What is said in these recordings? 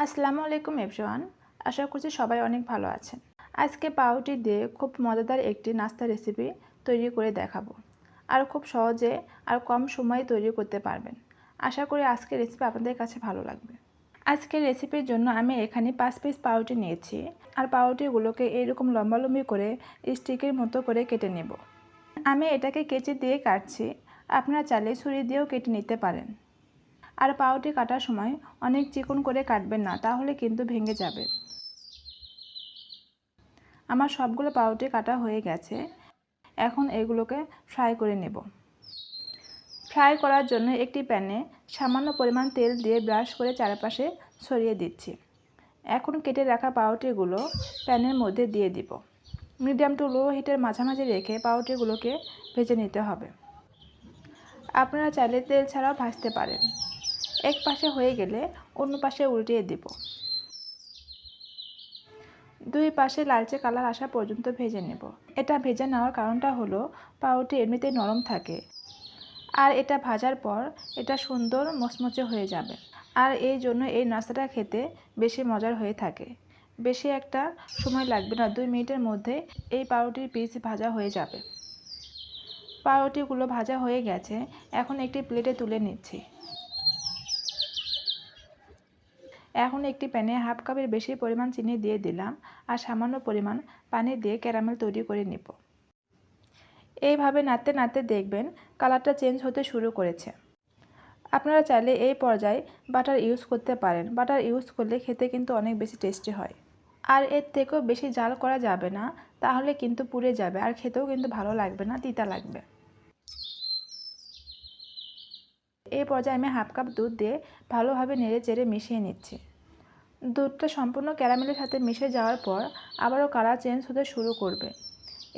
আসসালামু আলাইকুম এভরিওয়ান। আশা করছি সবাই অনেক ভালো আছেন। আজকে পাউরুটি দিয়ে খুব মজাদার একটি নাস্তা রেসিপি তৈরি করে দেখাবো। আর খুব সহজে আর কম সময়ে তৈরি করতে পারবেন। আশা করি আজকের রেসিপি আপনাদের কাছে ভালো লাগবে। আজকের রেসিপির জন্য আমি এখানে 5 পিস পাউরুটি নিয়েছি। আর পাউরুটিগুলোকে এইরকম লম্বালম্বি করে স্টিকের মতো করে কেটে নেব। আমি এটাকে কেচি দিয়ে কাটছি। আপনারা চাইলে ছুরি দিয়েও কেটে নিতে পারেন। আর পাউরুটি কাটার সময় অনেক চিকন করে কাটবেন না, তাহলে কিন্তু ভেঙে যাবে। আমার সবগুলো পাউরুটি কাটা হয়ে গেছে। এখন এগুলোকে ফ্রাই করে নেব। ফ্রাই করার জন্য একটি প্যানে সামান্য পরিমাণ তেল দিয়ে ব্রাশ করে চারপাশে ছড়িয়ে দিচ্ছি। এখন কেটে রাখা পাউরুটিগুলো প্যানের মধ্যে দিয়ে দিব। মিডিয়াম টু লো হিটের মাঝামাঝি রেখে পাউরুটিগুলোকে ভেজে নিতে হবে। আপনারা চাইলে তেল ছাড়াও ভাজতে পারেন। এক পাশে হয়ে গেলে অন্য পাশে উল্টিয়ে দিব। দুই পাশে লালচে কালার আসা পর্যন্ত ভেজে নেব। এটা ভেজে নেওয়ার কারণটা হলো পাউরুটি এমনিতেই নরম থাকে, আর এটা ভাজার পর এটা সুন্দর মচমচে হয়ে যাবে। আর এই জন্য এই নাস্তাটা খেতে বেশি মজার হয়ে থাকে। বেশি একটা সময় লাগবে না, 2 মিনিটের মধ্যে এই পাউরুটির পিস ভাজা হয়ে যাবে। পাউরুটিগুলো ভাজা হয়ে গেছে। এখন একটি প্লেটে তুলে নিচ্ছি। এখন একটি প্যানে হাফ কাপের বেশি পরিমাণ চিনি দিয়ে দিলাম আর সামান্য পরিমাণ পানি দিয়ে ক্যারামেল তৈরি করে নেব। এইভাবে নাড়তে নাড়তে দেখবেন কালারটা চেঞ্জ হতে শুরু করেছে। আপনারা চাইলে এই পর্যায়ে বাটার ইউজ করতে পারেন। বাটার ইউজ করলে খেতে কিন্তু অনেক বেশি টেস্টি হয়। আর এর থেকেও বেশি জাল করা যাবে না, তাহলে কিন্তু পুড়ে যাবে আর খেতেও কিন্তু ভালো লাগবে না, তিতা লাগবে। এই পর্যায়ে আমি হাফ কাপ দুধ দিয়ে ভালোভাবে নেড়ে চেড়ে মিশিয়ে নিচ্ছি। দুধটা সম্পূর্ণ ক্যারামেলের সাথে মিশে যাওয়ার পর আবারও কালার চেঞ্জ হতে শুরু করবে।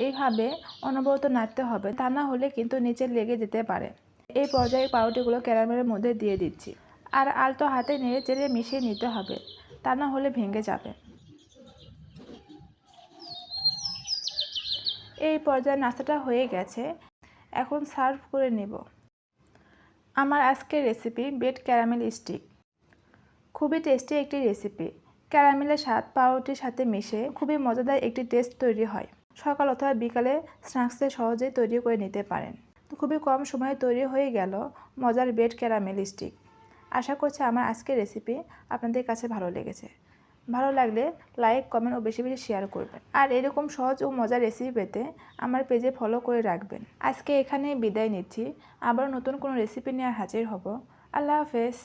এইভাবে অনবরত নাড়তে হবে, তা না হলে কিন্তু নিচে লেগে যেতে পারে। এই পর্যায়ে পাউরুটিগুলো ক্যারামেলের মধ্যে দিয়ে দিচ্ছি আর আলতো হাতে নেড়ে চেড়ে মিশিয়ে নিতে হবে, তা না হলে ভেঙে যাবে। এই পর্যায়ে নাস্তাটা হয়ে গেছে। এখন সার্ভ করে নেব। আমার আজকের রেসিপি বেড ক্যারামেল স্টিক। খুবই টেস্টি একটি রেসিপি। ক্যারামেলের স্বাদ পাউরুটির সাথে মিশে খুবই মজাদার একটি টেস্ট তৈরি হয়। সকাল অথবা বিকালে স্ন্যাক্সে সহজেই তৈরি করে নিতে পারেন। খুবই কম সময়ে তৈরি হয়ে গেল মজার বেড ক্যারামেল স্টিক। আশা করছি আমার আজকের রেসিপি আপনাদের কাছে ভালো লেগেছে। ভালো লাগলে লাইক, কমেন্ট ও বেশি বেশি শেয়ার করবেন। আর এরকম সহজ ও মজার রেসিপি পেতে আমার পেজে ফলো করে রাখবেন। আজকে এখানেই বিদায় নিচ্ছি। আবার নতুন কোনো রেসিপি নিয়ে হাজির হব। আল্লাহ হাফেজ।